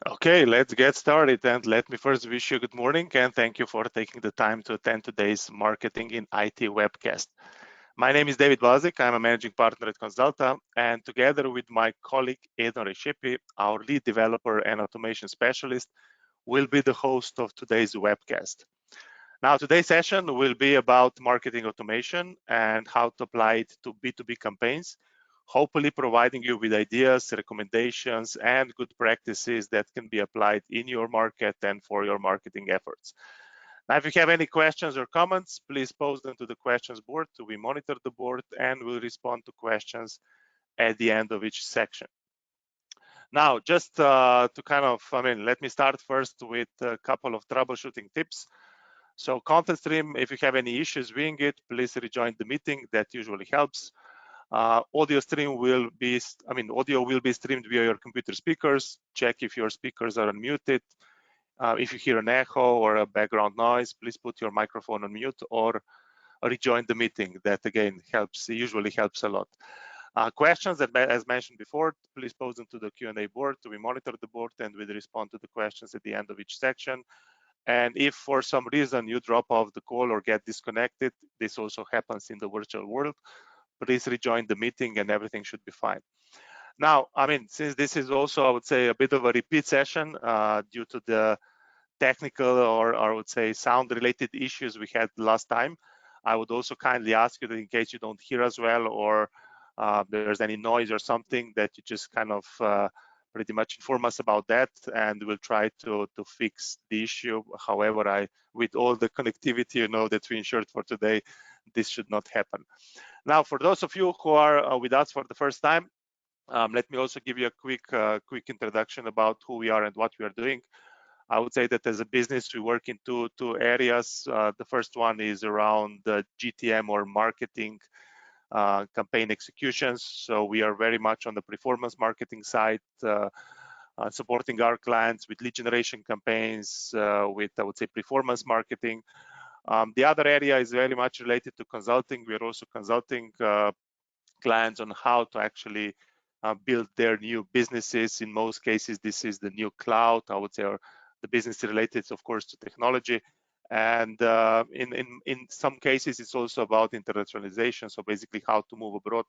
Okay, let's get started, and let me first wish you good morning and thank you for taking the time to attend today's Marketing in IT webcast. My name is David Bazik. I'm a managing partner at Consulta, and together with my colleague Edon Reshipi, our lead developer and automation specialist, will be the host of today's webcast. Now, today's session will be about marketing automation and how to apply it to B2B campaigns, hopefully providing you with ideas, recommendations, and good practices that can be applied in your market and for your marketing efforts. Now, if you have any questions or comments, please post them to the questions board. We monitor the board and will respond to questions at the end of each section. Now, just to kind of, let me start first with a couple of troubleshooting tips. So content stream, if you have any issues viewing it, please rejoin the meeting. That usually helps. Audio will be streamed via your computer speakers. Check if your speakers are unmuted. If you hear an echo or a background noise, please put your microphone on mute or rejoin the meeting. That again usually helps a lot. Questions that, as mentioned before, please post them to the Q&A board. We monitor the board and we respond to the questions at the end of each section. And if for some reason you drop off the call or get disconnected, this also happens in the virtual world, please rejoin the meeting and everything should be fine. Now, since this is also, I would say, a bit of a repeat session due to the technical or I would say sound related issues we had last time, I would also kindly ask you that in case you don't hear us well or there's any noise or something, that you just kind of pretty much inform us about that, and we'll try to fix the issue. However, with all the connectivity that we ensured for today, this should not happen. Now, for those of you who are with us for the first time, let me also give you a quick introduction about who we are and what we are doing. I would say that as a business, we work in two areas. The first one is around the GTM or marketing campaign executions. So we are very much on the performance marketing side, supporting our clients with lead generation campaigns, with, I would say, performance marketing. The other area is very much related to consulting. We are also consulting clients on how to actually build their new businesses. In most cases, this is the new cloud, I would say, or the business related, of course, to technology. And in some cases, it's also about internationalization. So basically how to move abroad,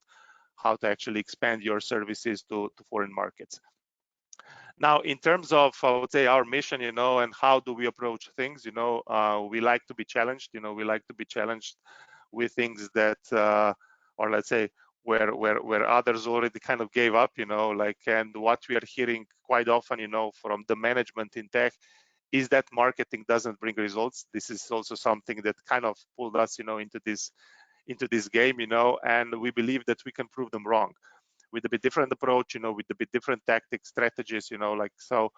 how to actually expand your services to foreign markets. Now, in terms of, I would say, our mission, and how do we approach things, we like to be challenged. We like to be challenged with things that, or let's say, where others already kind of gave up, and what we are hearing quite often, from the management in tech, is that marketing doesn't bring results. This is also something that kind of pulled us, into this game, and we believe that we can prove them wrong with a bit different approach, with a bit different tactics, strategies, so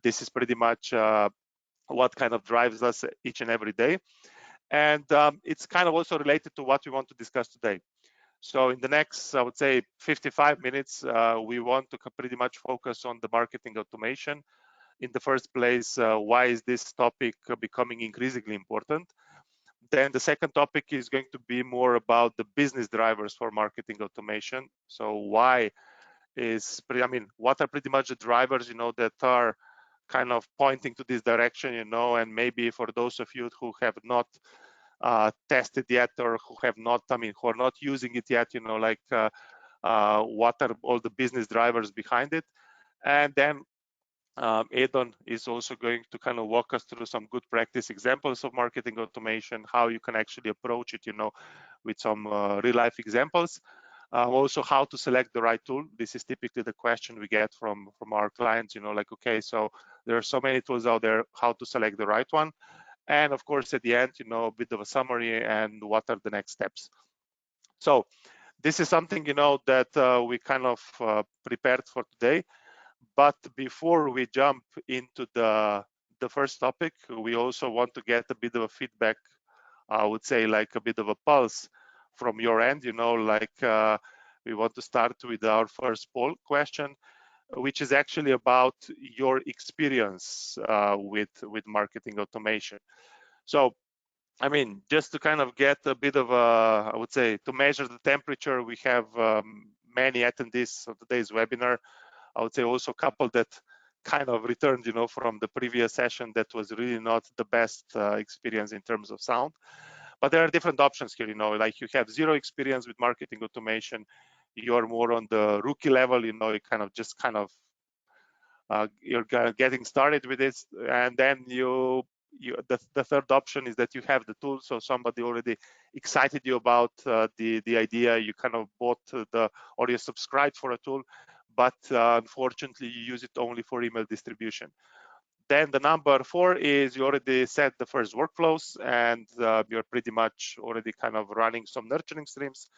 this is pretty much what kind of drives us each and every day. And it's kind of also related to what we want to discuss today. So in the next, I would say, 55 minutes, we want to pretty much focus on the marketing automation. In the first place, why is this topic becoming increasingly important? Then the second topic is going to be more about the business drivers for marketing automation. So what are pretty much the drivers, that are kind of pointing to this direction, and maybe for those of you who have not tested yet or who are not using it yet, what are all the business drivers behind it? And then Edon is also going to kind of walk us through some good practice examples of marketing automation, how you can actually approach it, with some real life examples. Also how to select the right tool. This is typically the question we get from our clients, okay, so there are so many tools out there, how to select the right one. And of course, at the end, a bit of a summary and what are the next steps. So this is something, that we kind of prepared for today. But before we jump into the first topic, we also want to get a bit of a feedback, I would say, like a bit of a pulse from your end, we want to start with our first poll question, which is actually about your experience with marketing automation. So, just to kind of get a bit of I would say, to measure the temperature, we have many attendees of today's webinar. I would say also a couple that kind of returned, from the previous session that was really not the best experience in terms of sound. But there are different options here, like you have zero experience with marketing automation, you're more on the rookie level, you you're getting started with this, and then the third option is that you have the tool, so somebody already excited you about the idea, you kind of bought or you subscribed for a tool, but unfortunately you use it only for email distribution. Then the number 4 is you already set the first workflows, and you're pretty much already kind of running some nurturing streams.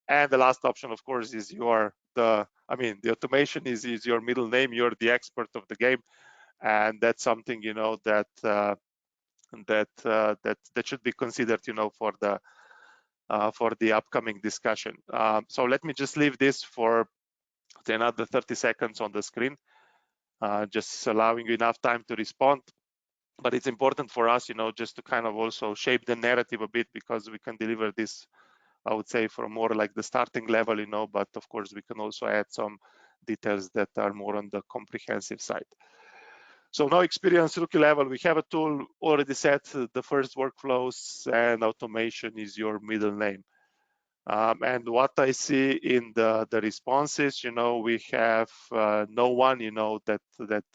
And the last option, of course, is the automation is your middle name. You're the expert of the game, and that's something that should be considered, for the upcoming discussion. So let me just leave this for another 30 seconds on the screen, just allowing you enough time to respond. But it's important for us, just to kind of also shape the narrative a bit, because we can deliver this, I would say, for more like the starting level, but of course we can also add some details that are more on the comprehensive side. So now experience rookie level, we have a tool already set, the first workflows, and automation is your middle name. And what I see in the responses, we have no one, that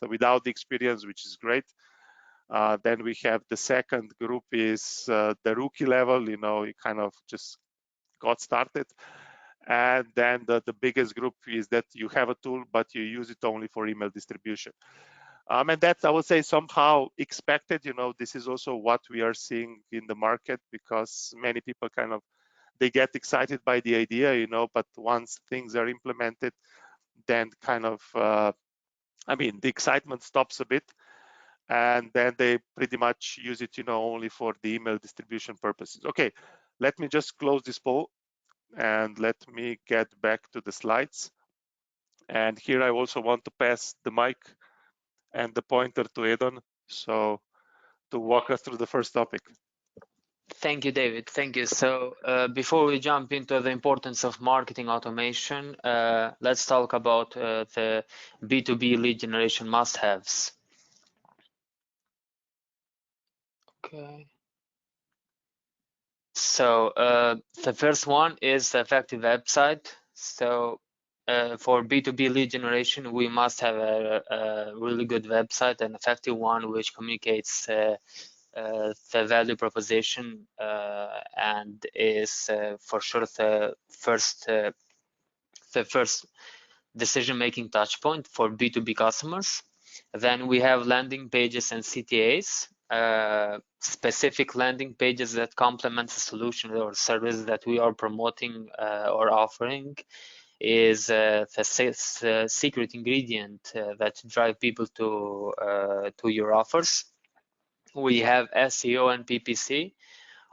without the experience, which is great. Then we have the second group is the rookie level, you kind of just got started. And then the biggest group is that you have a tool, but you use it only for email distribution. And that's, I would say, somehow expected. This is also what we are seeing in the market, because many people they get excited by the idea, but once things are implemented, then the excitement stops a bit, and then they pretty much use it, only for the email distribution purposes. Okay, let me just close this poll and let me get back to the slides. And here I also want to pass the mic and the pointer to Edon, so to walk us through the first topic. Thank you, David. Thank you. So before we jump into the importance of marketing automation, let's talk about the B2B lead generation must-haves. Okay. So the first one is the effective website. So for B2B lead generation, we must have a really good website, an effective one which communicates the value proposition and is for sure the first decision-making touch point for B2B customers. Then we have landing pages and CTAs, specific landing pages that complement the solution or service that we are promoting or offering is the secret ingredient that drive people to your offers. We have SEO and PPC.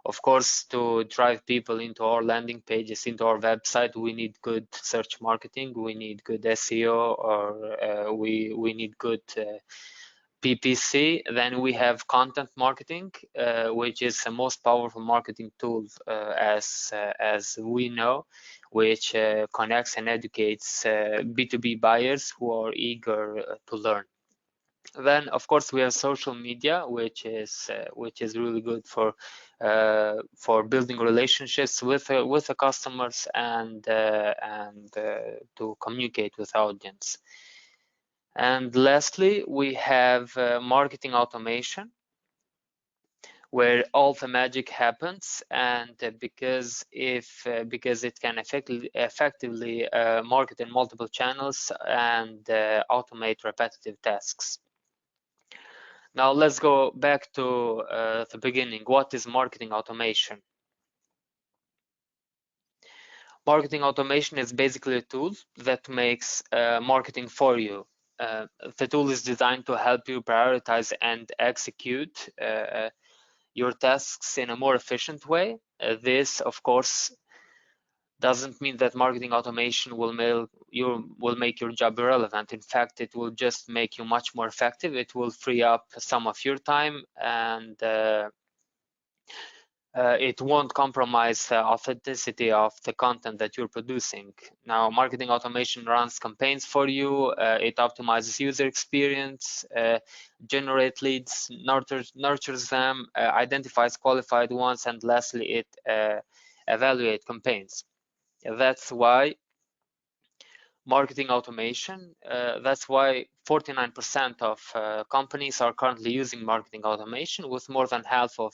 Of course, to drive people into our landing pages, into our website, we need good search marketing, we need good SEO, or we need good PPC. Then we have content marketing, which is the most powerful marketing tool as we know, which connects and educates B2B buyers who are eager to learn. Then, of course, we have social media, which is really good for building relationships with the customers and to communicate with the audience. And lastly, we have marketing automation, where all the magic happens, and because it can effectively market in multiple channels and automate repetitive tasks. Now let's go back to the beginning. What is marketing automation? Marketing automation is basically a tool that makes marketing for you. The tool is designed to help you prioritize and execute your tasks in a more efficient way. This, of course, doesn't mean that marketing automation will make your job irrelevant. In fact, it will just make you much more effective. It will free up some of your time, and it won't compromise the authenticity of the content that you're producing. Now, marketing automation runs campaigns for you. It optimizes user experience, generates leads, nurtures them, identifies qualified ones, and lastly, it evaluates campaigns. That's why marketing automation, that's why 49% of companies are currently using marketing automation, with more than half of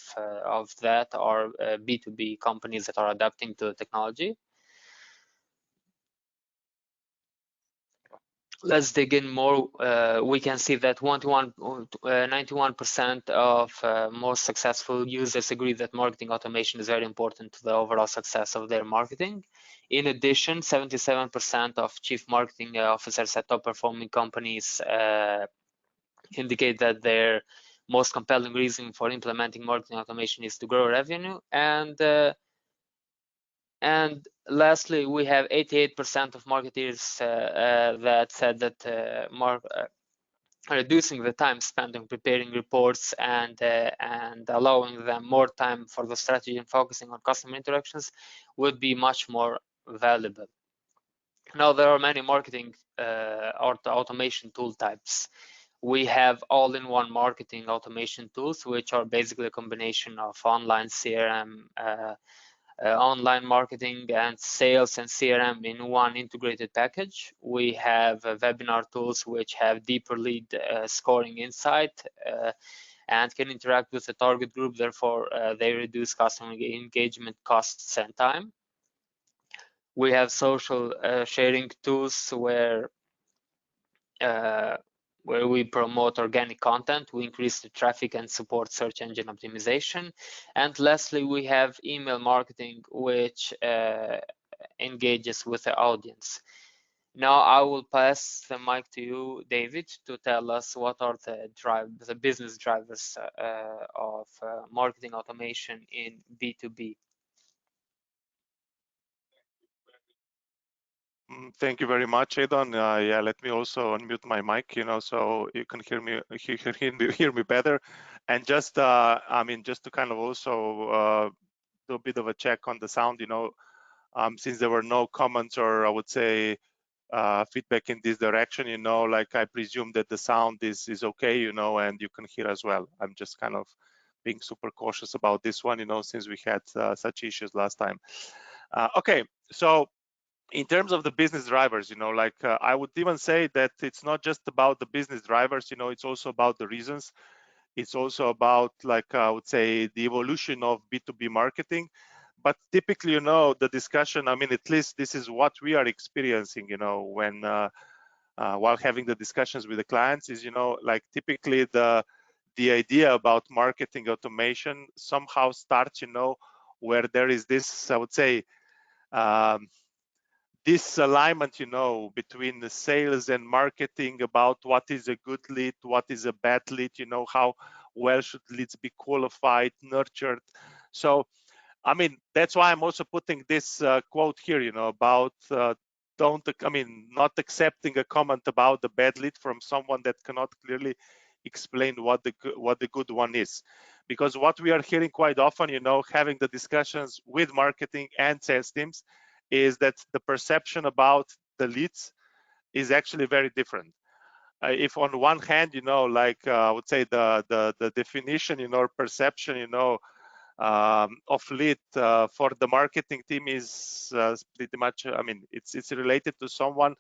that are B2B companies that are adapting to the technology. Let's dig in more. We can see that 91% of most successful users agree that marketing automation is very important to the overall success of their marketing. In addition, 77% of chief marketing officers at top performing companies indicate that their most compelling reason for implementing marketing automation is to grow revenue. And lastly, we have 88% of marketers that said that reducing the time spent on preparing reports and allowing them more time for the strategy and focusing on customer interactions would be much more valuable. Now, there are many marketing automation tool types. We have all-in-one marketing automation tools, which are basically a combination of online CRM, online marketing and sales and CRM in one integrated package. We have webinar tools which have deeper lead scoring insight and can interact with the target group. Therefore, they reduce customer engagement costs and time. We have social sharing tools where we promote organic content, we increase the traffic and support search engine optimization. And lastly, we have email marketing, which engages with the audience. Now I will pass the mic to you, David, to tell us what are the business drivers of marketing automation in B2B. Thank you very much, Adon. Yeah, let me also unmute my mic, so you can hear me better. And just, I mean, just to kind of also do a bit of a check on the sound, since there were no comments or I would say feedback in this direction, like I presume that the sound is okay, and you can hear as well. I'm just kind of being super cautious about this one, since we had such issues last time. Okay, so in terms of the business drivers, like I would even say that it's not just about the business drivers, it's also about the reasons. It's also about, like I would say, the evolution of B2B marketing. But typically, the discussion, I mean, at least this is what we are experiencing, when while having the discussions with the clients is, like typically the idea about marketing automation somehow starts, where there is this, I would say, this alignment, between the sales and marketing about what is a good lead, what is a bad lead, how well should leads be qualified, nurtured. So, I mean, that's why I'm also putting this quote here, about not accepting a comment about the bad lead from someone that cannot clearly explain what the good one is. Because what we are hearing quite often, having the discussions with marketing and sales teams, is that the perception about the leads is actually very different. If on one hand, like I would say the definition, or perception, of lead for the marketing team is pretty much, I mean, it's related to someone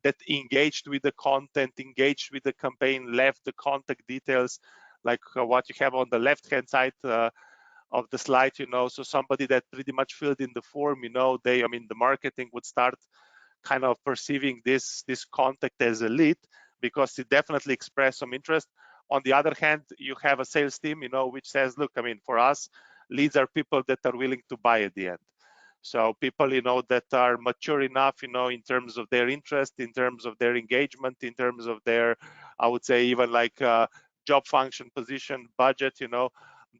that engaged with the content, engaged with the campaign, left the contact details, like what you have on the left-hand side of the slide, so somebody that pretty much filled in the form, the marketing would start kind of perceiving this contact as a lead because it definitely expressed some interest. On the other hand, you have a sales team, which says, look, I mean, for us, leads are people that are willing to buy at the end. So people, that are mature enough, in terms of their interest, in terms of their engagement, in terms of their, I would say, even like job function, position, budget,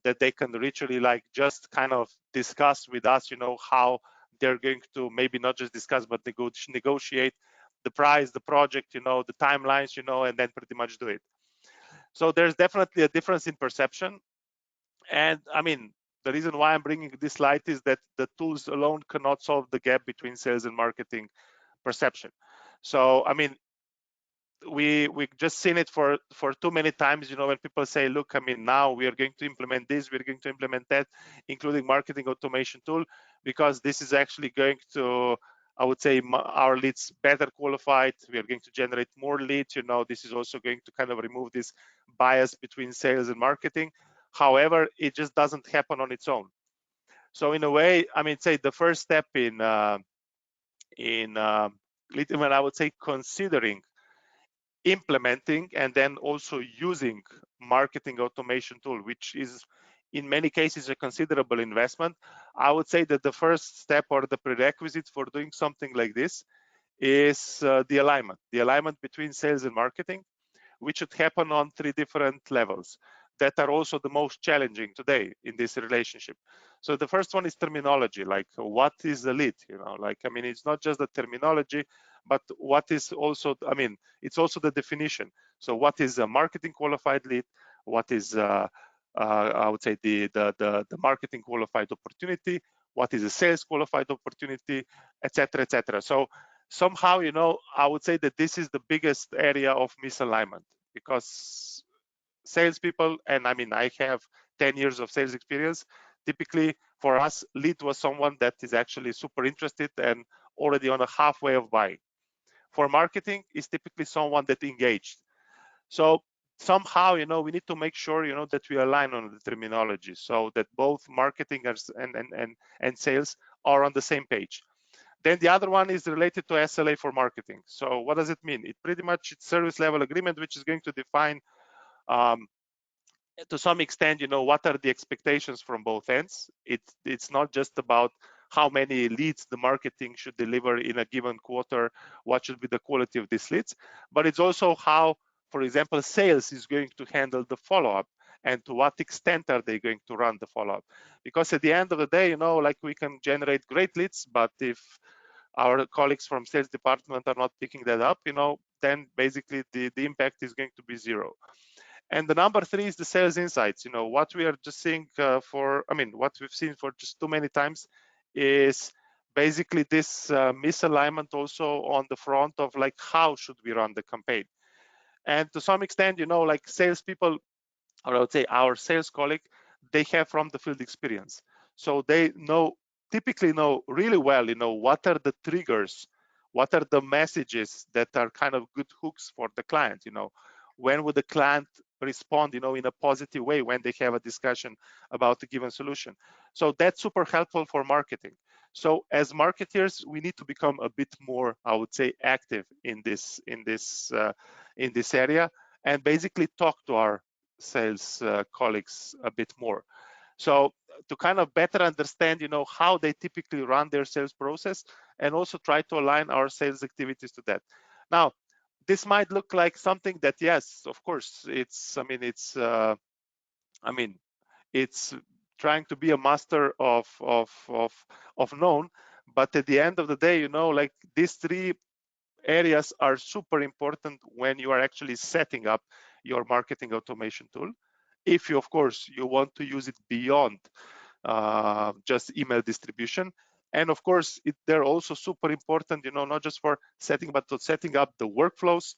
that they can literally like just kind of discuss with us, how they're going to maybe not just discuss, but negotiate the price, the project, the timelines, and then pretty much do it. So there's definitely a difference in perception. And I mean, the reason why I'm bringing this slide is that the tools alone cannot solve the gap between sales and marketing perception. So I mean, we just seen it for too many times, you know, when people say, look, I mean, now we are going to implement this, we're going to implement that, including marketing automation tool, because this is actually going to, I would say, our leads better qualified. We are going to generate more leads. You know, this is also going to kind of remove this bias between sales and marketing. However, it just doesn't happen on its own. So in a way, I mean, say the first step in when I would say considering implementing and then also using marketing automation tool, which is in many cases a considerable investment, I would say that the first step or the prerequisite for doing something like this is the alignment between sales and marketing, which should happen on 3 different levels that are also the most challenging today in this relationship. So the first one is terminology, like what is the lead, you know, like, I mean, it's not just the terminology, but what is also, I mean, it's also the definition. So what is a marketing qualified lead? What is I would say the marketing qualified opportunity? What is a sales qualified opportunity, etc., etc. So somehow, you know, I would say that this is the biggest area of misalignment, because salespeople, and I mean, I have 10 years of sales experience. Typically, for us, lead was someone that is actually super interested and already on a halfway of buying. For marketing, is typically someone that engaged. So somehow, you know, we need to make sure, you know, that we align on the terminology so that both marketing and sales are on the same page. Then the other one is related to SLA for marketing. So what does it mean? It pretty much it's service level agreement, which is going to define to some extent, you know, what are the expectations from both ends. It's not just about how many leads the marketing should deliver in a given quarter, what should be the quality of these leads, but it's also how, for example, sales is going to handle the follow-up and to what extent are they going to run the follow-up. Because at the end of the day, you know, like we can generate great leads, but if our colleagues from sales department are not picking that up, you know, then basically the impact is going to be zero. And the number 3 is the sales insights. You know, what we are just seeing what we've seen for just too many times is basically this misalignment also on the front of like, how should we run the campaign? And to some extent, you know, like salespeople, or I would say our sales colleague, they have from the field experience. So they typically know really well, you know, what are the triggers, what are the messages that are kind of good hooks for the client, you know, when would the client respond, you know, in a positive way when they have a discussion about a given solution. So that's super helpful for marketing. So as marketers, we need to become a bit more, I would say, active in this area, and basically talk to our sales colleagues a bit more. So to kind of better understand, you know, how they typically run their sales process, and also try to align our sales activities to that. Now, this might look like something that, yes, of course, it's trying to be a master of known, but at the end of the day, you know, like these 3 areas are super important when you are actually setting up your marketing automation tool. If you, of course, you want to use it beyond just email distribution. And of course, they're also super important, you know, not just for setting, but to setting up the workflows,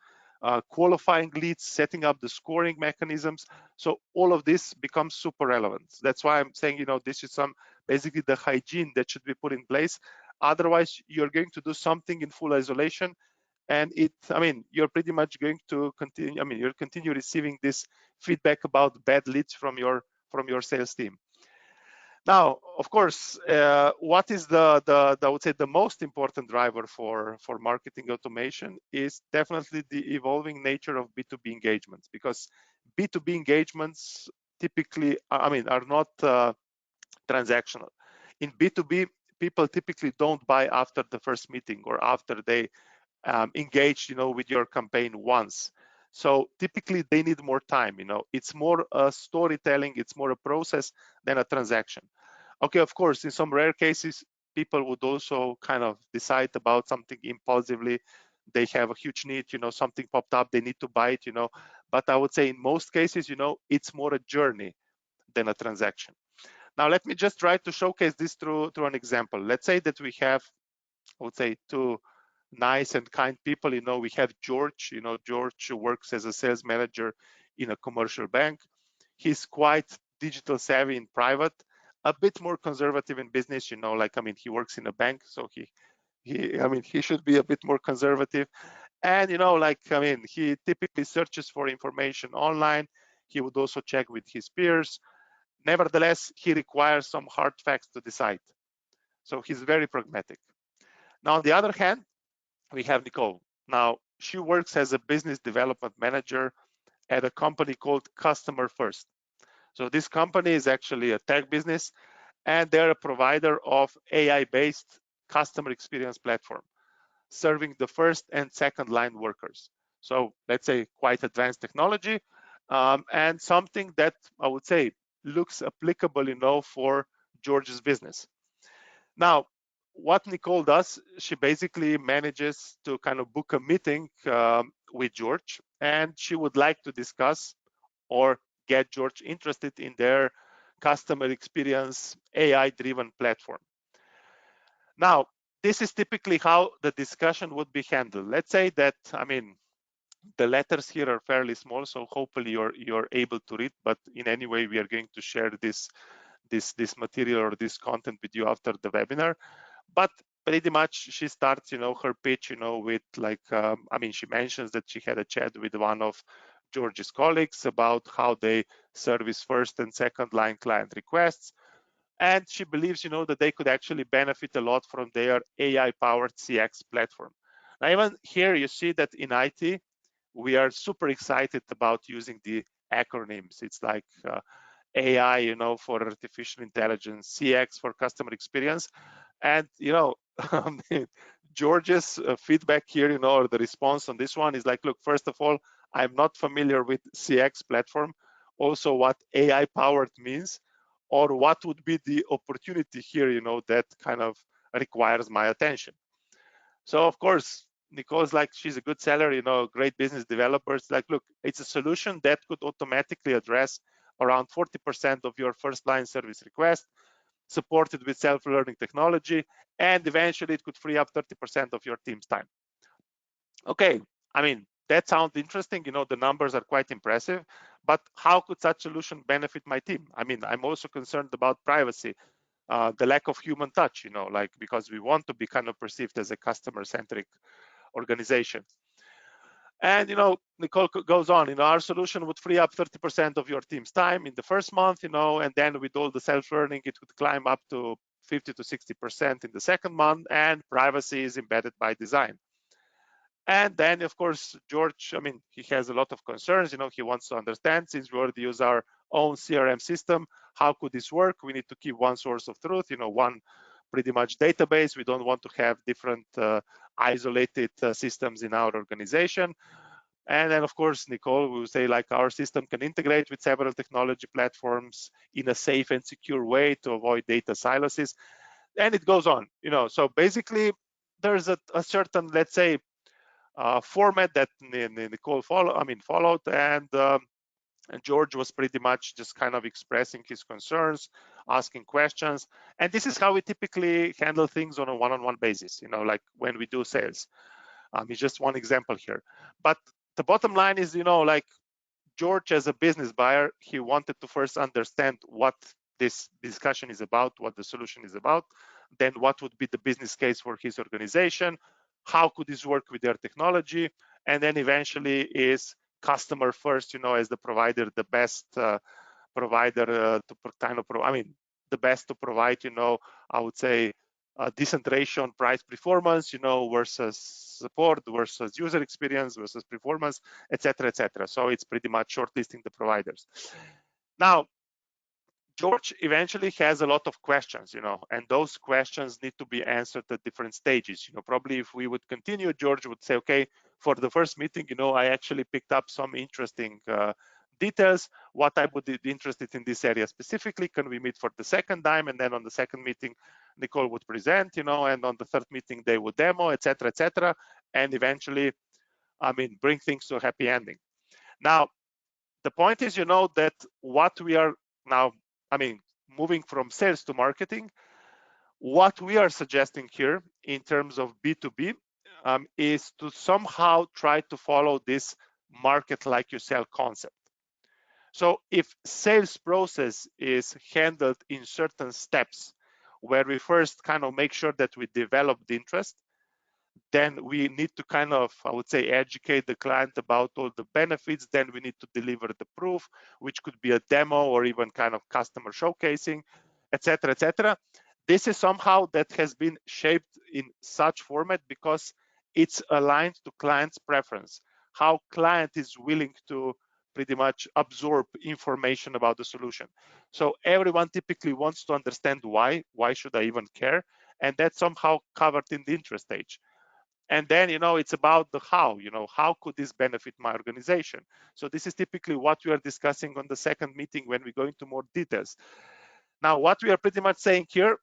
qualifying leads, setting up the scoring mechanisms. So all of this becomes super relevant. That's why I'm saying, you know, this is basically the hygiene that should be put in place. Otherwise, you're going to do something in full isolation, and you're pretty much going to continue. You'll continue receiving this feedback about bad leads from your sales team. Now, of course, what is I would say the most important driver for marketing automation is definitely the evolving nature of B2B engagements, because B2B engagements typically, are not transactional. In B2B, people typically don't buy after the first meeting or after they engage, you know, with your campaign once. So typically they need more time, you know. It's more a storytelling, it's more a process than a transaction. Okay, of course, in some rare cases, people would also kind of decide about something impulsively. They have a huge need, you know, something popped up, they need to buy it, you know. But I would say in most cases, you know, it's more a journey than a transaction. Now, let me just try to showcase this through an example. Let's say that we have, I would say, two nice and kind people. We have George. George works as a sales manager in a commercial bank. He's quite digital savvy in private, a bit more conservative in business. He works in a bank, so he should be a bit more conservative. And he typically searches for information online. He would also check with his peers. Nevertheless, he requires some hard facts to decide. So he's very pragmatic. Now, on the other hand, we have Nicole. Now, she works as a business development manager at a company called Customer First. So this company is actually a tech business, and they're a provider of AI-based customer experience platform, serving the first and second line workers. So let's say quite advanced technology, and something that I would say looks applicable, for George's business. Now, what Nicole does, she basically manages to kind of book a meeting with George, and she would like to discuss or get George interested in their customer experience AI-driven platform. Now, this is typically how the discussion would be handled. Let's say that, the letters here are fairly small, so hopefully you're able to read, but in any way, we are going to share this material or this content with you after the webinar. But pretty much she starts, her pitch, with she mentions that she had a chat with one of George's colleagues about how they service first and second line client requests. And she believes, that they could actually benefit a lot from their AI-powered CX platform. Now, even here, you see that in IT, we are super excited about using the acronyms. It's like AI, for artificial intelligence, CX for customer experience. And, George's feedback here, or the response on this one is like, look, first of all, I'm not familiar with CX platform, also what AI powered means, or what would be the opportunity here, that kind of requires my attention. So of course, Nicole's like, she's a good seller, great business developer. It's like, look, it's a solution that could automatically address around 40% of your first line service requests, supported with self-learning technology, and eventually it could free up 30% of your team's time. Okay, that sounds interesting. The numbers are quite impressive, but how could such solution benefit my team? I'm also concerned about privacy, the lack of human touch, because we want to be kind of perceived as a customer-centric organization. And Nicole goes on, our solution would free up 30% of your team's time in the first month, and then with all the self-learning, it would climb up to 50 to 60% in the second month, and privacy is embedded by design. And then, of course, George, he has a lot of concerns. He wants to understand, since we already use our own CRM system, how could this work? We need to keep one source of truth, one pretty much database. We don't want to have different isolated systems in our organization. And then, of course, Nicole will say, like, our system can integrate with several technology platforms in a safe and secure way to avoid data silos. And it goes on, So basically, there's a certain, let's say, format that Nicole followed, and George was pretty much just kind of expressing his concerns, asking questions, and this is how we typically handle things on a one-on-one basis. Like when we do sales. It's just one example here, but the bottom line is, like George, as a business buyer, he wanted to first understand what this discussion is about, what the solution is about, then what would be the business case for his organization, how could this work with their technology, and then eventually is customer first, as the provider, the best provider to kind of, the best to provide, I would say, a decent ratio on price performance, versus support, versus user experience, versus performance, etc., etc. So it's pretty much shortlisting the providers. Now, George eventually has a lot of questions, and those questions need to be answered at different stages. Probably if we would continue, George would say, okay, for the first meeting, I actually picked up some interesting details. What I would be interested in this area specifically, can we meet for the second time? And then on the second meeting, Nicole would present, and on the third meeting, they would demo, etc., etc., and eventually, bring things to a happy ending. Now, the point is, that what we are now, moving from sales to marketing, what we are suggesting here in terms of B2B is to somehow try to follow this market like you sell concept. So if sales process is handled in certain steps, where we first kind of make sure that we develop the interest, then we need to kind of, I would say, educate the client about all the benefits. Then we need to deliver the proof, which could be a demo or even kind of customer showcasing, etc., etc. This is somehow that has been shaped in such format because it's aligned to client's preference, how client is willing to pretty much absorb information about the solution. So everyone typically wants to understand why should I even care? And that's somehow covered in the interest stage. And then, it's about the how, how could this benefit my organization? So this is typically what we are discussing on the second meeting when we go into more details. Now, what we are pretty much saying here,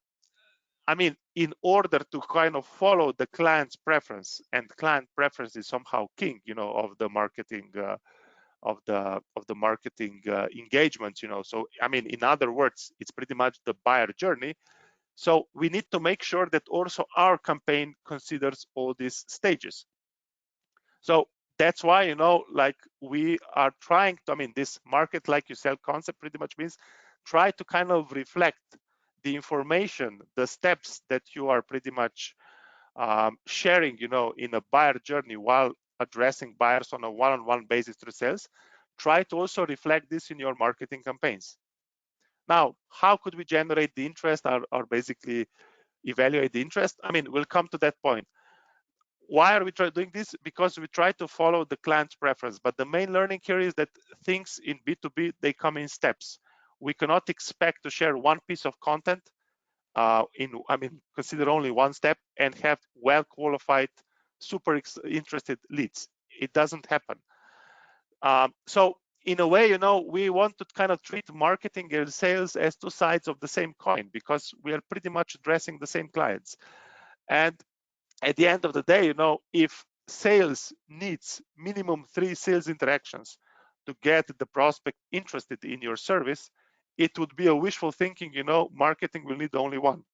I mean, in order to kind of follow the client's preference, and client preference is somehow king, of the marketing marketing engagement, So, I mean, in other words, it's pretty much the buyer journey. So we need to make sure that also our campaign considers all these stages. So that's why, like we are trying to, I mean, this market like you sell concept pretty much means try to kind of reflect the information, the steps that you are pretty much sharing, in a buyer journey while addressing buyers on a one-on-one basis through sales. Try to also reflect this in your marketing campaigns. Now, how could we generate the interest or basically evaluate the interest? I mean, we'll come to that point. Why are we doing this? Because we try to follow the client's preference. But the main learning here is that things in B2B, they come in steps. We cannot expect to share one piece of content consider only one step and have well-qualified, super interested leads. It doesn't happen. So in a way, we want to kind of treat marketing and sales as two sides of the same coin because we are pretty much addressing the same clients. And at the end of the day, if sales needs minimum 3 sales interactions to get the prospect interested in your service, it would be a wishful thinking, marketing will need only one.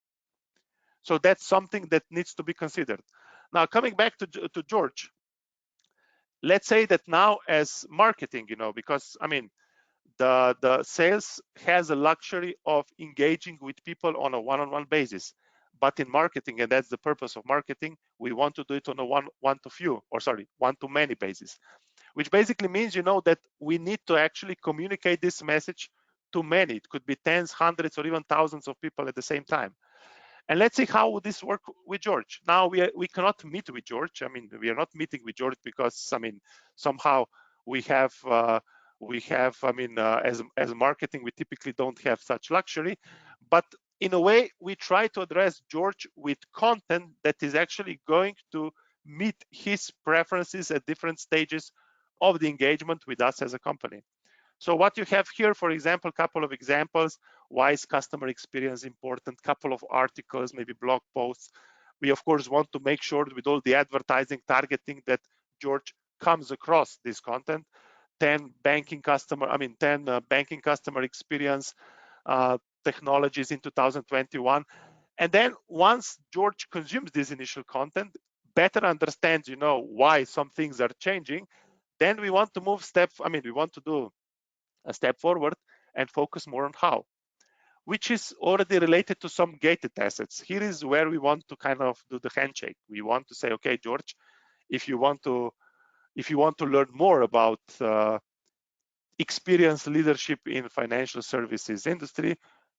So that's something that needs to be considered. Now, coming back to George, let's say that now as marketing, because I mean, the sales has a luxury of engaging with people on a one-on-one basis. But in marketing, and that's the purpose of marketing, we want to do it on a one-to-many basis, which basically means, that we need to actually communicate this message to many. It could be tens, hundreds, or even thousands of people at the same time. And let's see how would this work with George. Now we cannot meet with George. I mean, we are not meeting with George because somehow we have as marketing we typically don't have such luxury. But in a way, we try to address George with content that is actually going to meet his preferences at different stages of the engagement with us as a company. So what you have here, for example, a couple of examples. Why is customer experience important? Couple of articles, maybe blog posts. We of course want to make sure with all the advertising targeting that George comes across this content. 10 banking customer experience technologies in 2021. And then once George consumes this initial content, better understands, why some things are changing, then we want to we want to do a step forward and focus more on how, which is already related to some gated assets. Here is where we want to kind of do the handshake. We want to say, okay, George, if you want to learn more about experience leadership in financial services industry,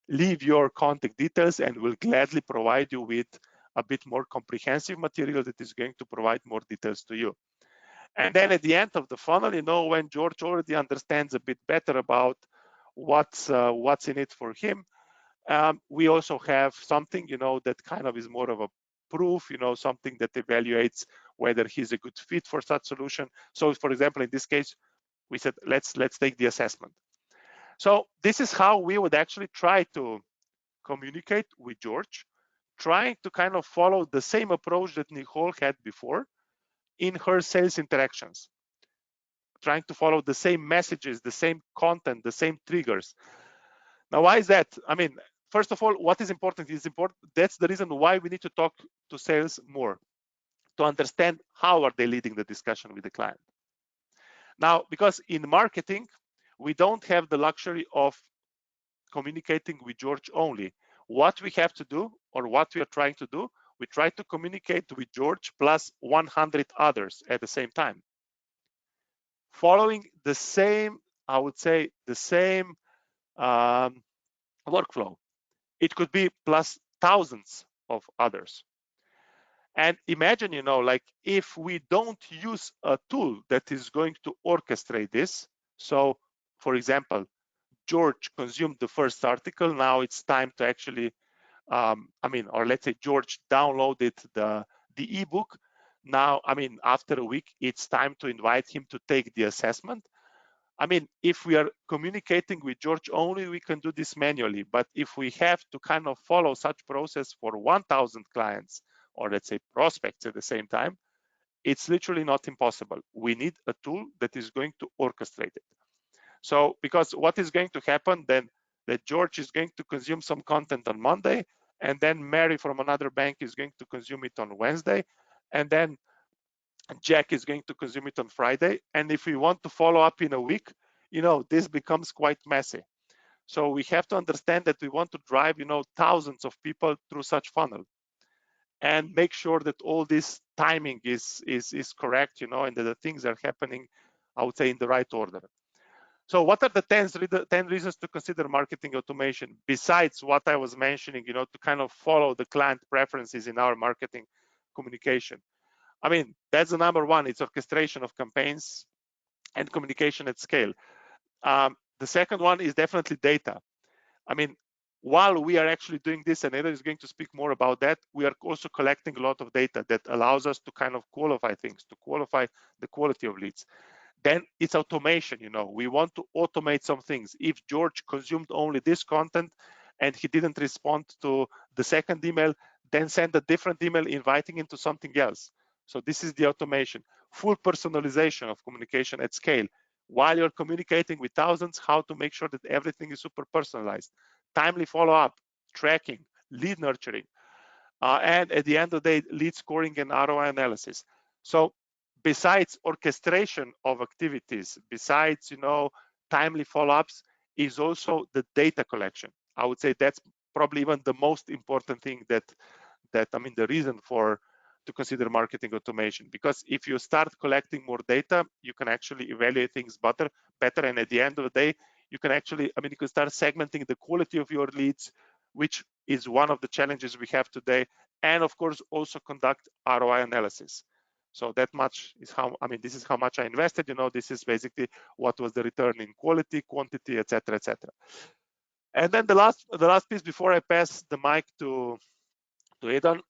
leave your contact details and we'll gladly provide you with a bit more comprehensive material that is going to provide more details to you. And then at the end of the funnel, when George already understands a bit better about what's in it for him, we also have something, that kind of is more of a proof, something that evaluates whether he's a good fit for such solution. So, for example, in this case, we said let's take the assessment. So this is how we would actually try to communicate with George, trying to kind of follow the same approach that Nicole had before in her sales interactions, trying to follow the same messages, the same content, the same triggers. Now, why is that? I mean, first of all, what is important is important. That's the reason why we need to talk to sales more, to understand how are they leading the discussion with the client. Now, because in marketing, we don't have the luxury of communicating with George only. What we have to do, or what we are trying to do, we try to communicate with George plus 100 others at the same time, following the same, I would say, the same workflow. It could be plus thousands of others. And imagine, like if we don't use a tool that is going to orchestrate this. So, for example, George consumed the first article. Now it's time to actually, or let's say George downloaded the ebook. Now, after a week, it's time to invite him to take the assessment. If we are communicating with George only, we can do this manually. But if we have to kind of follow such process for 1,000 clients, or let's say prospects at the same time, it's literally not impossible. We need a tool that is going to orchestrate it. So, because what is going to happen then, that George is going to consume some content on Monday, and then Mary from another bank is going to consume it on Wednesday, and then Jack is going to consume it on Friday. And if we want to follow up in a week, this becomes quite messy. So we have to understand that we want to drive, thousands of people through such funnel, and make sure that all this timing is correct, and that the things are happening, I would say, in the right order. So what are the 10 reasons to consider marketing automation, besides what I was mentioning, to kind of follow the client preferences in our marketing communication? That's the number one. It's orchestration of campaigns and communication at scale. The second one is definitely data. While we are actually doing this, and Eda is going to speak more about that, we are also collecting a lot of data that allows us to kind of qualify things, to qualify the quality of leads. Then it's automation. We want to automate some things. If George consumed only this content and he didn't respond to the second email, then send a different email inviting him to something else. So this is the automation. Full personalization of communication at scale. While you're communicating with thousands, how to make sure that everything is super personalized. Timely follow-up, tracking, lead nurturing, and at the end of the day, lead scoring and ROI analysis. So besides orchestration of activities, besides timely follow-ups, is also the data collection. I would say that's probably even the most important thing that the reason to consider marketing automation. Because if you start collecting more data, you can actually evaluate things better, and at the end of the day, you can actually, you can start segmenting the quality of your leads, which is one of the challenges we have today, and of course also conduct ROI analysis. So that much is how, this is how much I invested. This is basically what was the return in quality, quantity, etc., etc. And then the last piece before I pass the mic to Edan.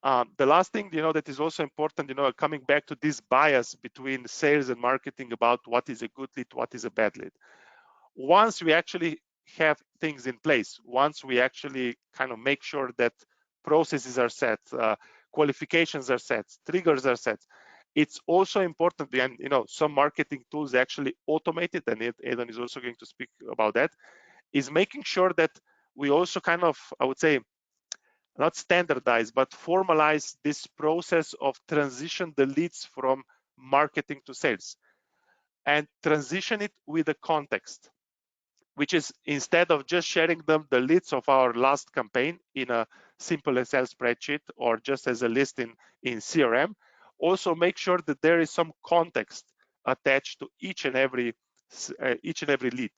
The last thing, that is also important, coming back to this bias between sales and marketing about what is a good lead, what is a bad lead. Once we actually have things in place, once we actually kind of make sure that processes are set, qualifications are set, triggers are set, it's also important, and some marketing tools actually automate it, and Eden is also going to speak about that, is making sure that we also kind of, I would say, not standardize, but formalize this process of transition the leads from marketing to sales, and transition it with a context, which is, instead of just sharing them the leads of our last campaign in a simple Excel spreadsheet or just as a list in CRM, also make sure that there is some context attached to each and every lead,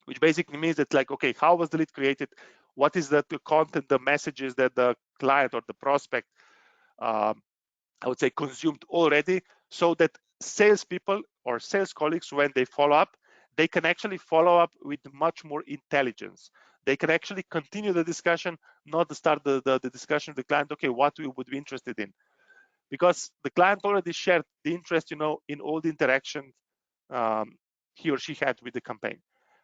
which basically means that, like, okay, how was the lead created? What is the content, the messages that the client or the prospect, I would say, consumed already, so that salespeople or sales colleagues, when they follow up, they can actually follow up with much more intelligence. They can actually continue the discussion, not start the discussion with the client, okay, what we would be interested in. Because the client already shared the interest, in all the interactions he or she had with the campaign.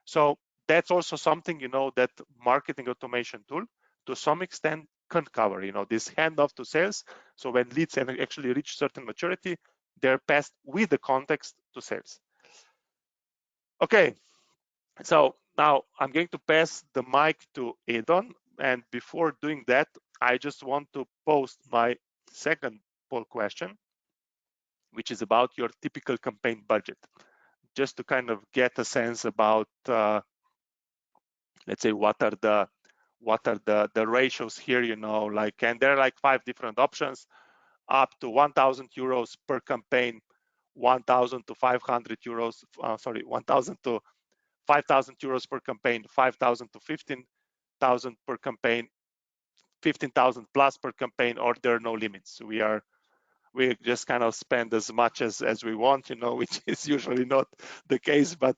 So that's also something, that marketing automation tool, to some extent, can cover, this handoff to sales. So when leads actually reach certain maturity, they're passed with the context to sales. Okay, So now I'm going to pass the mic to Edon. And before doing that, I just want to post my second poll question, which is about your typical campaign budget, just to kind of get a sense about, let's say, what are the ratios here, like, and there are like 5 different options, up to 1,000 euros per campaign, 1,000 to 500 euros, 1,000 to 5,000 euros per campaign, 5,000 to 15,000 per campaign, 15,000 plus per campaign, or there are no limits. We just kind of spend as much as we want, which is usually not the case. But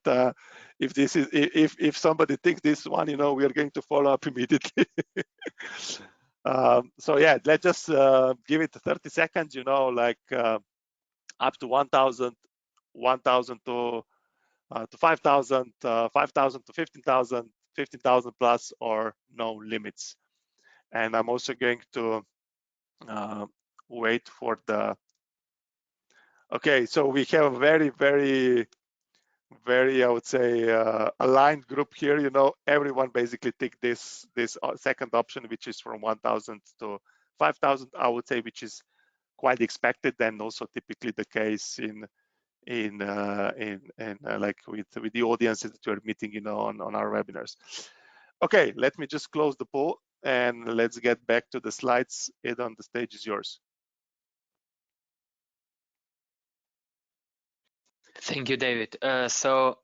if somebody thinks this one, we are going to follow up immediately. So yeah, let's just give it 30 seconds, like up to 1,000, 1,000 to 5,000, 5,000 to 15,000, 15,000 plus, or no limits. And I'm also going to wait for the. Okay, so we have a very, I would say, aligned group here. Everyone basically take this second option, which is from 1,000 to 5,000. I would say, which is quite expected, and also typically the case in like with the audiences that we're meeting, on our webinars. Okay, let me just close the poll and let's get back to the slides. Edon, the stage is yours. Thank you, David. So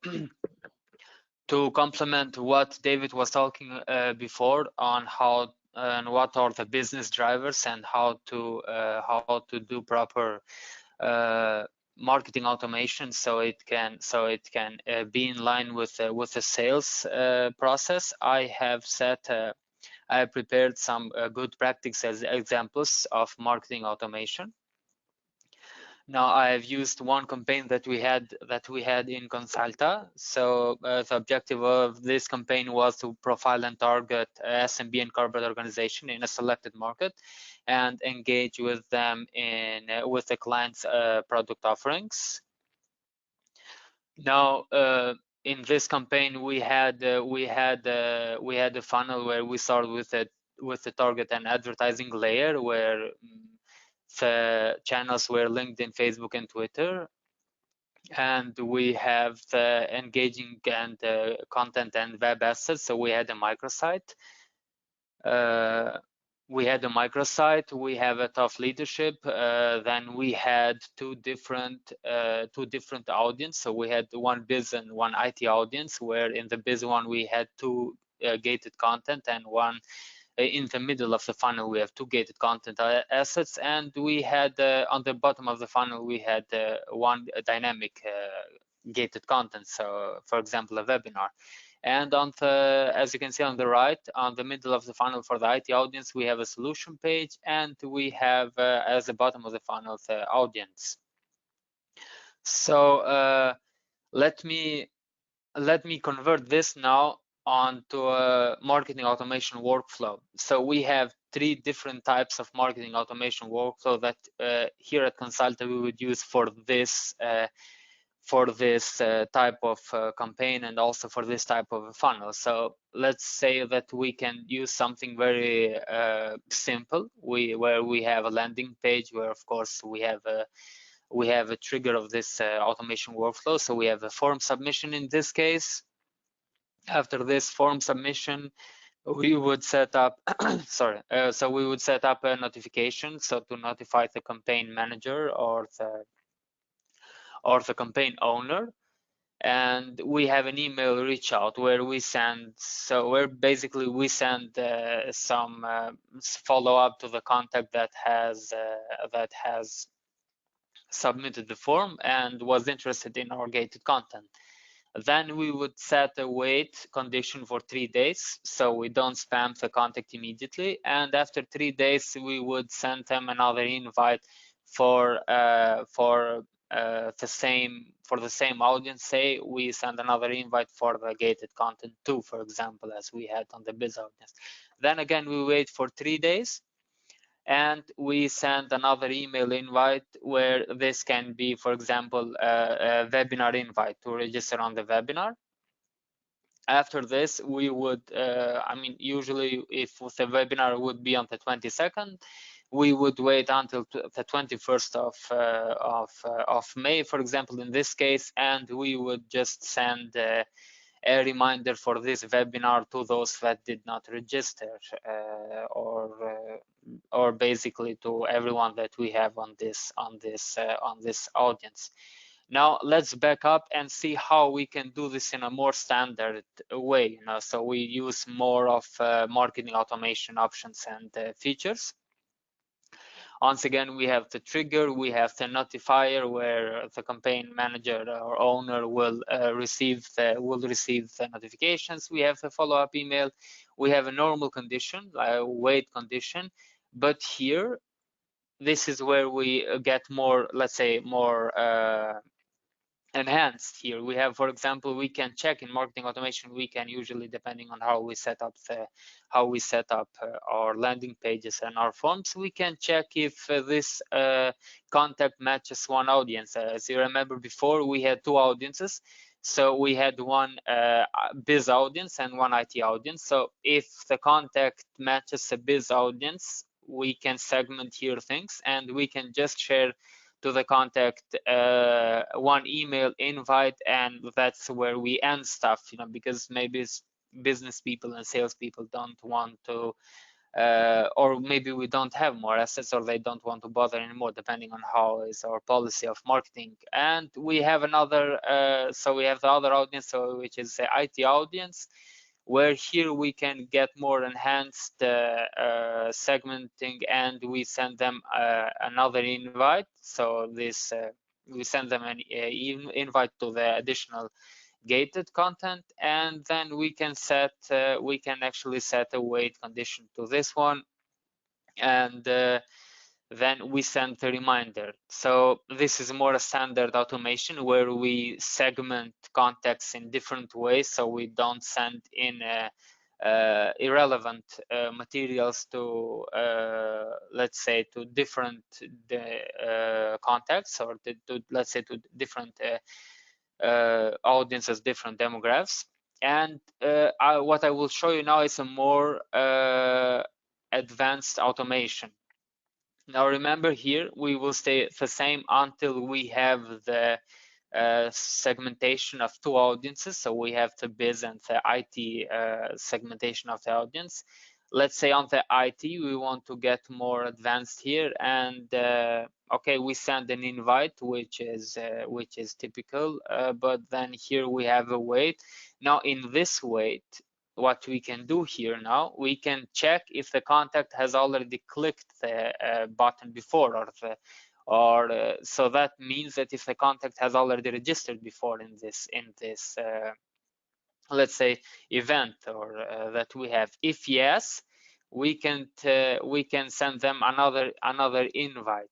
to complement what David was talking before on how and what are the business drivers and how to do proper marketing automation so it can be in line with the sales process, I have prepared some good practices as examples of marketing automation. Now I've used one campaign that we had in Consulta. So the objective of this campaign was to profile and target SMB and corporate organization in a selected market and engage with them in with the client's product offerings. Now in this campaign we had a funnel where we started with the target and advertising layer where the channels were LinkedIn, Facebook, and Twitter. And we have the engaging and content and web assets. So we had a microsite. We have a tough leadership. Then we had two different audience. So we had one biz and one IT audience, where in the biz one we had two gated content, and one in the middle of the funnel we have two gated content assets, and we had on the bottom of the funnel we had one dynamic gated content. So for example, a webinar. And on the, as you can see on the right, on the middle of the funnel for the IT audience, we have a solution page, and we have as the bottom of the funnel the audience. So let me convert this now onto a marketing automation workflow. So we have 3 different types of marketing automation workflow that here at Consulta we would use for this type of campaign and also for this type of funnel. So let's say that we can use something very simple, where we have a landing page where of course we have a trigger of this automation workflow. So we have a form submission in this case. After this form submission, we would set up so we would set up a notification, so to notify the campaign manager or the campaign owner. And we have an email reach out where we send, basically we send some follow up to the contact that has submitted the form and was interested in our gated content. Then we would set a wait condition for 3 days, so we don't spam the contact immediately. And after 3 days, we would send them another invite for the same audience. Say we send another invite for the gated content too, for example, as we had on the biz audience. Then again, we wait for 3 days. And we send another email invite where this can be, for example, a webinar invite to register on the webinar. After this, we would, I mean, usually if the webinar would be on the 22nd, we would wait until the 21st of May, for example, in this case, and we would just send a reminder for this webinar to those that did not register, or basically to everyone that we have on this audience. Now let's back up and see how we can do this in a more standard way. So we use more of marketing automation options and features. Once again, we have the trigger, we have the notifier where the campaign manager or owner will receive the notifications. We have the follow-up email. We have a normal condition, a wait condition, but here this is where we get more, let's say, more enhanced. Here we have, for example, we can check in marketing automation. We can usually, depending on how we set up our landing pages and our forms, we can check if this contact matches one audience. As you remember before, we had two audiences. So we had one biz audience and one IT audience. So if the contact matches a biz audience, we can segment here things, and we can just share to the contact one email invite, and that's where we end stuff, because maybe business people and sales people don't want to, or maybe we don't have more assets, or they don't want to bother anymore, depending on how is our policy of marketing. And we have another, so we have the other audience, which is the IT audience, where here we can get more enhanced segmenting, and we send them another invite. So this we send them an invite to the additional gated content, and then we can actually set a wait condition to this one, and then we send the reminder. So this is more a standard automation where we segment contacts in different ways, so we don't send in irrelevant materials to, let's say, to different contacts, or let's say to different audiences, different demographics. And what I will show you now is a more advanced automation. Now remember, here we will stay the same until we have the segmentation of two audiences. So we have the biz and the IT segmentation of the audience. Let's say on the IT, we want to get more advanced here, and okay, we send an invite, which is typical, but then here we have a wait. Now in this wait, what we can do here now, we can check if the contact has already clicked the button before, so that means that if the contact has already registered before in this let's say event, or that we have. If yes, we can send them another invite,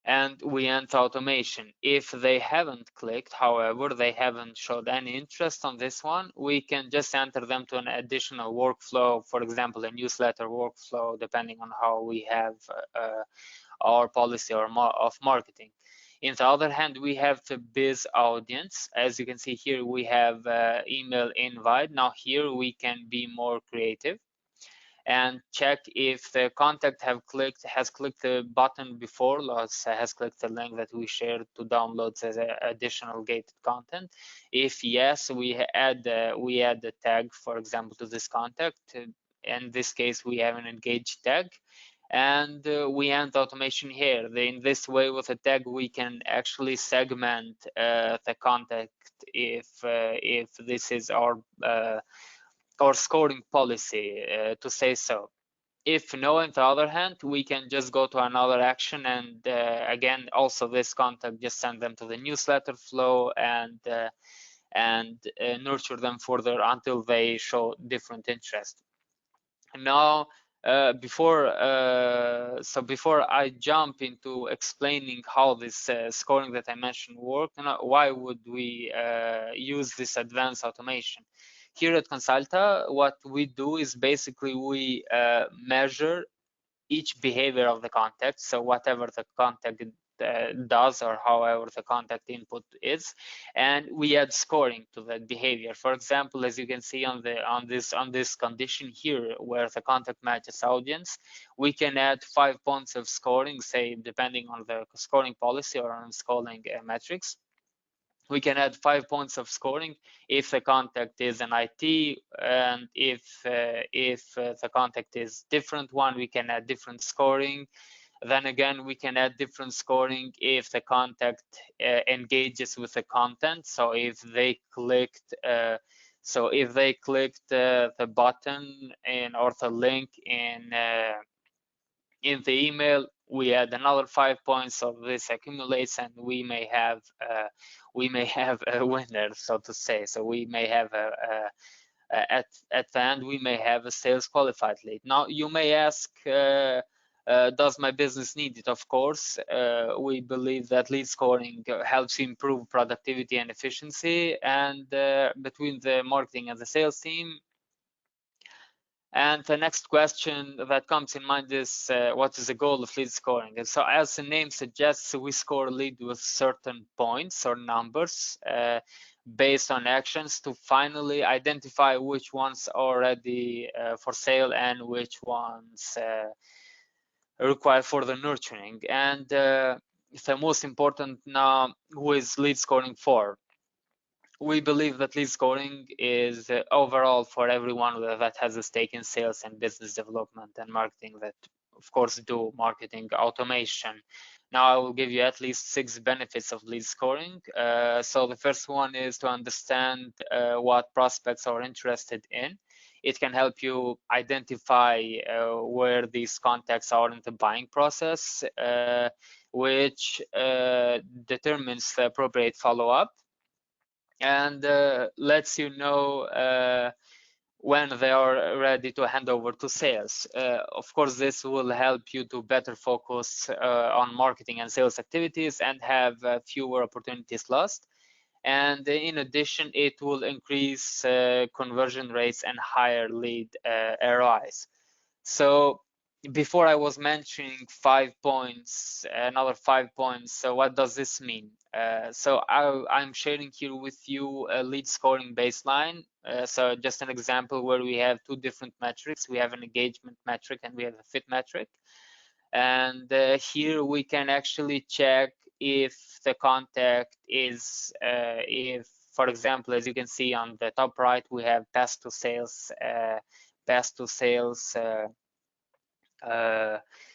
and we end automation. If they haven't clicked, however, they haven't showed any interest on this one, we can just enter them to an additional workflow, for example, a newsletter workflow, depending on how we have our policy of marketing. In the other hand, we have the biz audience. As you can see here, we have email invite. Now here we can be more creative and check if the contact has clicked the button before, has clicked the link that we shared to download as additional gated content. If yes, we add the tag, for example, to this contact. In this case, we have an engaged tag, and we end automation here. In this way, with a tag, we can actually segment the contact if this is our scoring policy, to say so. If no, on the other hand, we can just go to another action, and again, also this contact, just send them to the newsletter flow and nurture them further until they show different interest. Now, before I jump into explaining how this scoring that I mentioned works, why would we use this advanced automation? Here at Consulta, what we do is basically we measure each behavior of the contact. So whatever the contact does, or however the contact input is, and we add scoring to that behavior. For example, as you can see on this condition here, where the contact matches audience, we can add 5 points of scoring, say depending on the scoring policy or on scoring metrics. We can add 5 points of scoring if the contact is an IT, and if the contact is different one, we can add different scoring. Then again, we can add different scoring if the contact engages with the content. So if they clicked, the button or the link in the email, we add another 5 points. So this accumulates, and we may have a winner, so to say. So we may have at the end, we may have a sales qualified lead. Now you may ask, does my business need it? Of course, we believe that lead scoring helps improve productivity and efficiency, and between the marketing and the sales team. And the next question that comes in mind is, what is the goal of lead scoring? And so as the name suggests, we score a lead with certain points or numbers based on actions to finally identify which ones are ready for sale and which ones require further nurturing. And the most important now, who is lead scoring for? We believe that lead scoring is overall for everyone that has a stake in sales and business development and marketing, that of course do marketing automation. Now I will give you at least 6 benefits of lead scoring. So the first one is to understand what prospects are interested in. It can help you identify where these contacts are in the buying process, which determines the appropriate follow-up, and lets you know when they are ready to hand over to sales. Of course, this will help you to better focus on marketing and sales activities and have fewer opportunities lost. And in addition, it will increase conversion rates and higher lead ROIs. So before I was mentioning 5 points, another 5 points. So what does this mean? So I'm sharing here with you a lead scoring baseline. So just an example where we have 2 different metrics. We have an engagement metric and we have a fit metric. And here we can actually check if the contact is, for example, as you can see on the top right, we have pass to sales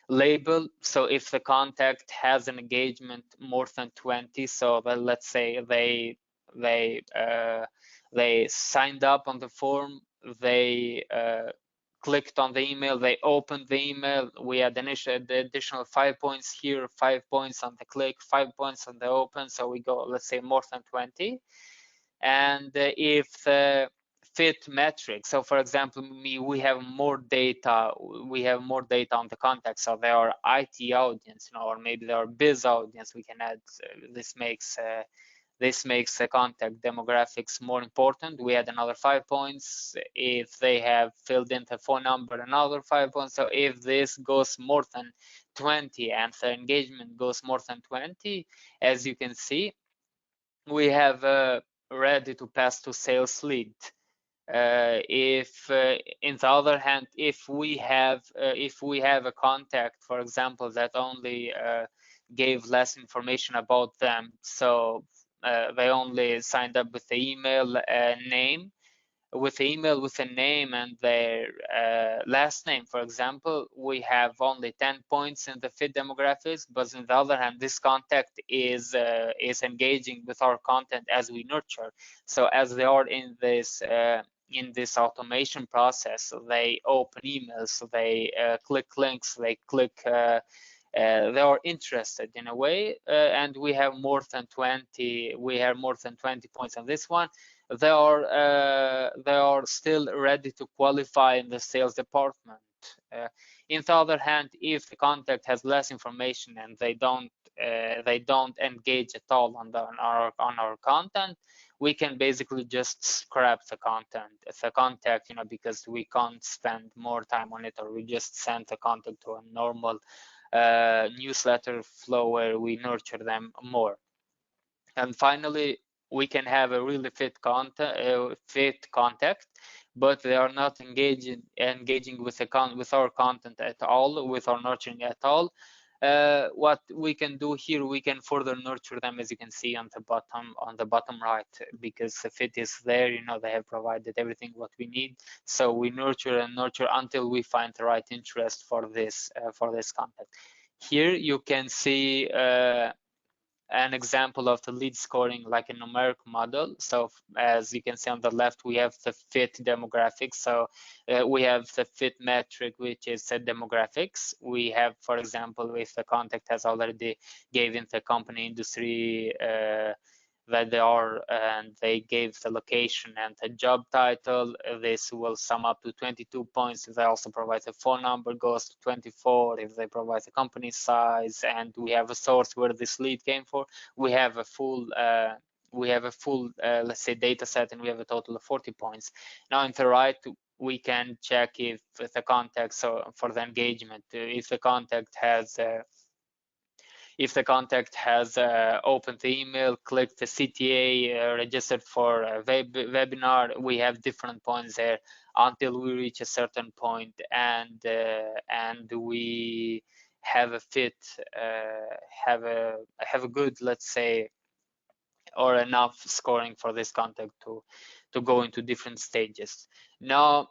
label. So if the contact has an engagement more than 20, so let's say they signed up on the form, they clicked on the email, they opened the email, we had the additional 5 points here, 5 points on the click, 5 points on the open, so we go, let's say, more than 20. And if the fit metric, so for example, we have more data on the contact, so they are IT audience, or maybe they are biz audience, we can add this makes the contact demographics more important. We add another 5 points. If they have filled in the phone number, another 5 points. So if this goes more than 20 and the engagement goes more than 20, as you can see, we have ready to pass to sales lead. If in the other hand, if we have a contact, for example, that only gave less information about them, so they only signed up with the email name, with the email with a name and their last name, for example, we have only 10 points in the fit demographics. But on the other hand, this contact is engaging with our content as we nurture. So as they are in this automation process, they open emails, they click links, they click. They are interested in a way, and we have more than 20. We have more than 20 points on this one. They are still ready to qualify in the sales department. In the other hand, if the contact has less information and they don't engage at all on our content, we can basically just scrap the contact, because we can't spend more time on it, or we just send the contact to a normal newsletter flow where we nurture them more. And finally, we can have a really fit contact, but they are not engaging with our content at all, with our nurturing at all. What we can do here, we can further nurture them, as you can see on the bottom right, because the fit is there. You know, they have provided everything what we need. So we nurture and nurture until we find the right interest for this content. Here you can see an example of the lead scoring like a numeric model. So as you can see on the left, we have the fit demographics. So we have the fit metric, which is demographics. We have, for example, if the contact has already given the company industry that they are, and they gave the location and the job title, this will sum up to 22 points. If they also provide the phone number, goes to 24. If they provide the company size, and we have a source where this lead came for, we have a full let's say data set, and we have a total of 40 points. Now on the right, we can check if the contact, so for the engagement, if the contact has opened the email, clicked the CTA, registered for a webinar, we have different points there until we reach a certain point, and we have a fit, have a good, let's say, or enough scoring for this contact to go into different stages. Now,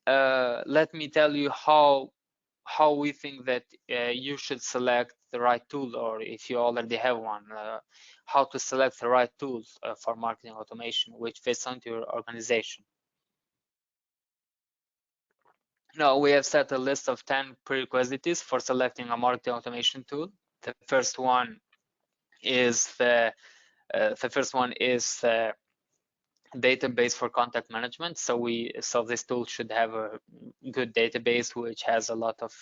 let me tell you how we think that you should select the right tool, or if you already have one, how to select the right tool for marketing automation which fits onto your organization. Now we have set a list of 10 prerequisites for selecting a marketing automation tool. The first one is database for contact management. So this tool should have a good database which has a lot of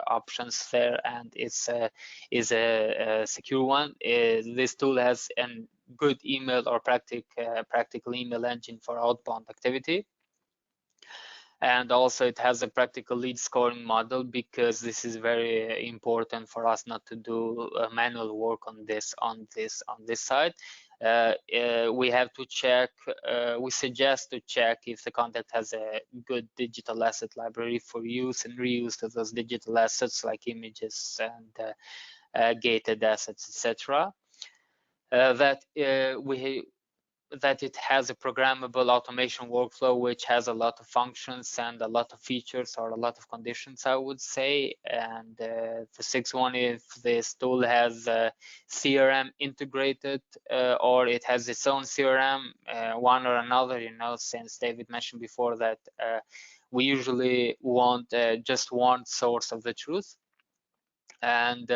options there, and is a secure one. This tool has a good email or practical email engine for outbound activity. And also it has a practical lead scoring model, because this is very important for us not to do manual work on this side. We have to check, we suggest to check if the contact has a good digital asset library for use and reuse of those digital assets, like images and gated assets, etc. That it has a programmable automation workflow which has a lot of functions and a lot of features, or a lot of conditions, I would say. And the sixth one, if this tool has a CRM integrated, or it has its own CRM, one or another, you know, since David mentioned before that we usually want just one source of the truth. And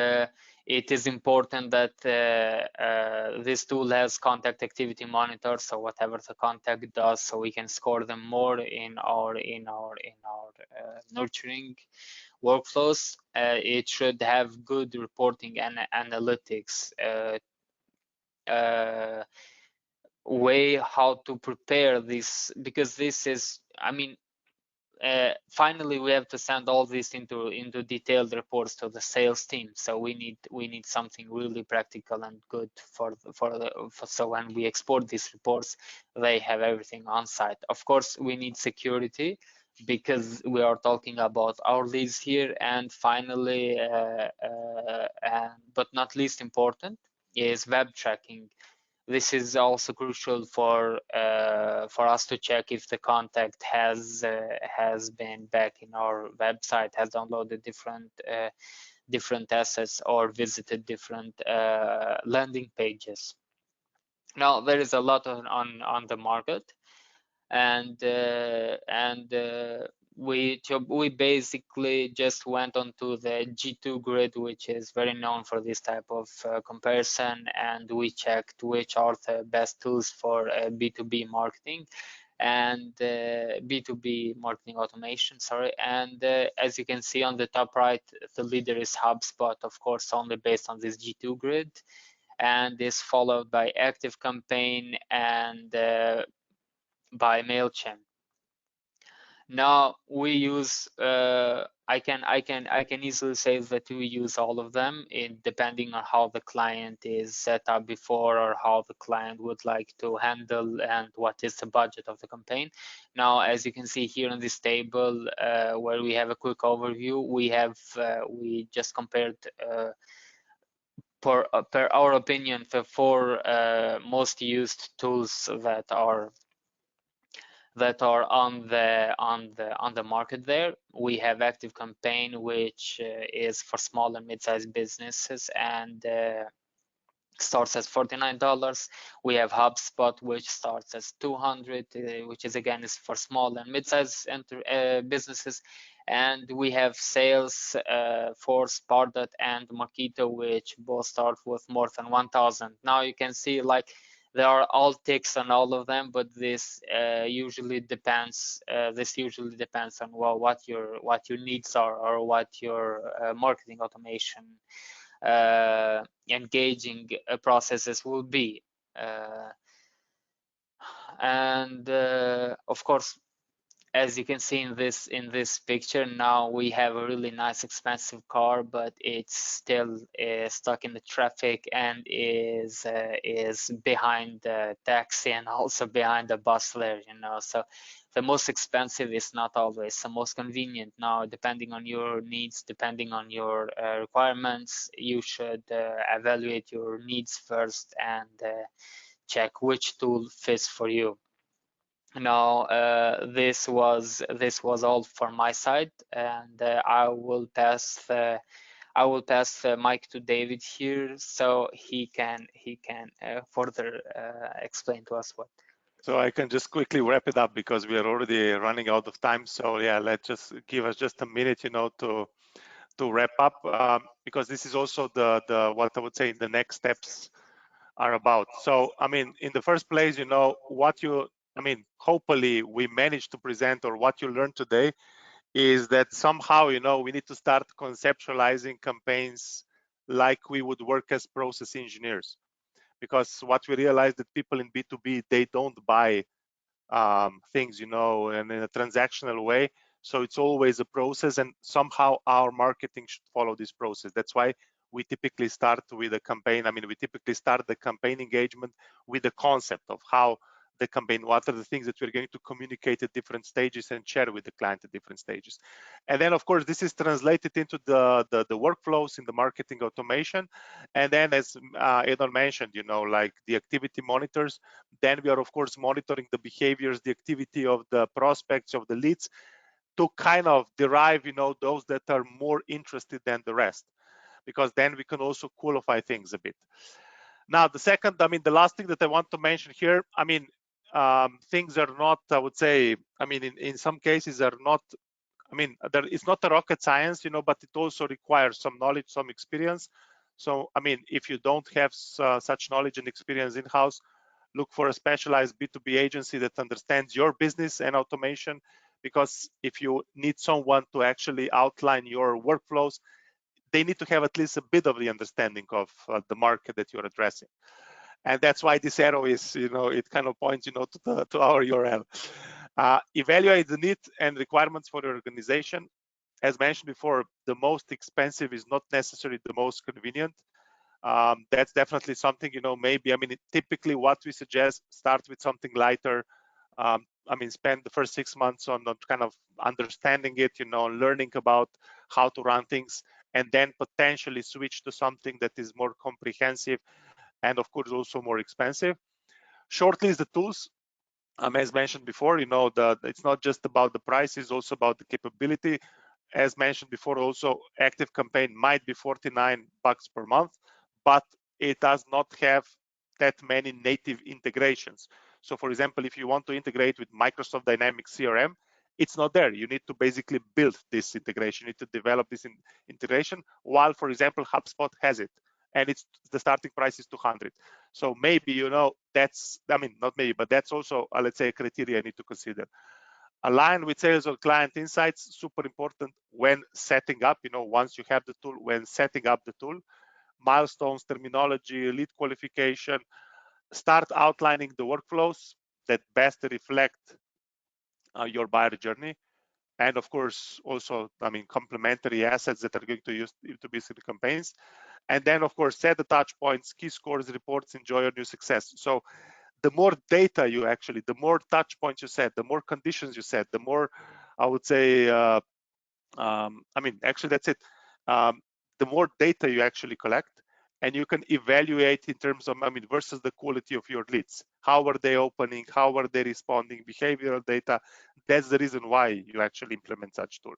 it is important that this tool has contact activity monitor, so whatever the contact does, so we can score them more in our nurturing workflows. It should have good reporting and analytics way how to prepare this, because this is, I mean, finally we have to send all this into detailed reports to the sales team. So we need something really practical and good so when we export these reports, they have everything on site. Of course, we need security, because we are talking about our leads here. And finally, but not least important, is web tracking. This is also crucial for us to check if the contact has been back in our website, has downloaded different assets, or visited different landing pages. Now there is a lot on the market, and we basically just went onto the G2 grid, which is very known for this type of comparison, and we checked which are the best tools for B2B marketing and B2B marketing automation, and as you can see on the top right, the leader is HubSpot, of course, only based on this G2 grid, and is followed by ActiveCampaign and by MailChimp. Now we use I can easily say that we use all of them in depending on how the client is set up before or how the client would like to handle and what is the budget of the campaign. Now, as you can see here in this table, where we have a quick overview, we just compared per our opinion the four most used tools that are on the market there. We have Active Campaign, which is for small and mid-sized businesses and starts at $49. We have HubSpot, which starts as $200, which is again is for small and mid-sized businesses. And we have Sales for Pardot and Marketo, which both start with more than 1,000. Now you can see like there are all ticks on all of them, but this usually depends. This usually depends on what your needs are or what your marketing automation engaging processes will be. And of course, as you can see in this picture, now we have a really nice expensive car, but it's still stuck in the traffic and is behind the taxi and also behind the bus there, you know. So the most expensive is not always the most convenient. Now, depending on your needs, depending on your requirements, you should evaluate your needs first and check which tool fits for you. Now, this was all from my side, and I will pass the mic to David here, so he can further explain to us what. So I can just quickly wrap it up because we are already running out of time. So yeah, let's just give us just a minute, you know, to wrap up, because this is also the what I would say the next steps are about. So I mean, in the first place, you know, hopefully we managed to present, or what you learned today is that somehow, you know, we need to start conceptualizing campaigns like we would work as process engineers, because what we realize that people in B2B, they don't buy things, you know, and in a transactional way. So it's always a process, and somehow our marketing should follow this process. That's why we typically start with a campaign. I mean, we typically start the campaign engagement with the concept of how the campaign, what are the things that we're going to communicate at different stages and share with the client at different stages. And then, of course, this is translated into the workflows in the marketing automation. And then, as Edon mentioned, you know, like the activity monitors, then we are, of course, monitoring the behaviors, the activity of the prospects, of the leads, to kind of derive, you know, those that are more interested than the rest, because then we can also qualify things a bit. Now, the second, I mean, the last thing that I want to mention here, I mean, things are not, I would say, I mean, in some cases are not, I mean, it's not a rocket science, you know, but it also requires some knowledge, some experience. So, I mean, if you don't have such knowledge and experience in-house, look for a specialized B2B agency that understands your business and automation, because if you need someone to actually outline your workflows, they need to have at least a bit of the understanding of the market that you're addressing. And that's why this arrow is, you know, it kind of points, you know, to our URL. Evaluate the needs and requirements for your organization. As mentioned before, the most expensive is not necessarily the most convenient. That's definitely something, you know, maybe, I mean, typically what we suggest, start with something lighter. I mean, spend the first 6 months on kind of understanding it, you know, learning about how to run things, and then potentially switch to something that is more comprehensive and, of course, also more expensive. Shortlist the tools. As mentioned before, you know, it's not just about the price, it's also about the capability. As mentioned before, also Active Campaign might be $49 per month, but it does not have that many native integrations. So for example, if you want to integrate with Microsoft Dynamics CRM, it's not there. You need to basically build this integration. You need to develop this integration, while, for example, HubSpot has it, and it's the starting price is 200. So maybe, you know, that's, I mean, not maybe, but that's also, let's say, a criteria I need to consider. Align with sales or client insights, super important when setting up, you know, once you have the tool, when setting up the tool. Milestones, terminology, lead qualification, start outlining the workflows that best reflect your buyer journey. and of course also, complementary assets that are going to use to be the campaigns. And then of course set the touch points, key scores, reports, enjoy your new success. So the more data you actually, the more touch points you set, the more conditions you set, the more, I would say, actually that's it. The more data you actually collect, and you can evaluate in terms of, versus the quality of your leads. How are they opening? How are they responding? Behavioral data. That's the reason why you actually implement such tool.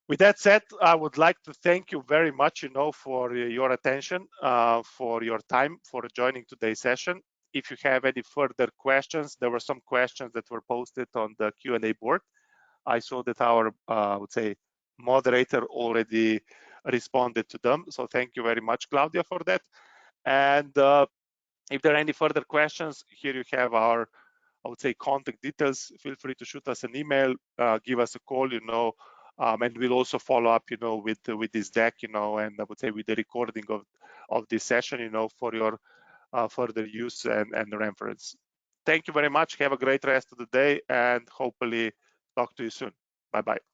With that said, I would like to thank you very much, for your attention, for your time, for joining today's session. If you have any further questions, there were some questions that were posted on the Q&A board. I saw that our, I would say, moderator already responded to them. So thank you very much, Claudia, for that. And if there are any further questions, here you have our, I would say, contact details. Feel free to shoot us an email, give us a call, and we'll also follow up, with this deck, and I would say with the recording of this session, for your further use and reference. Thank you very much. Have a great rest of the day, and hopefully talk to you soon. Bye-bye.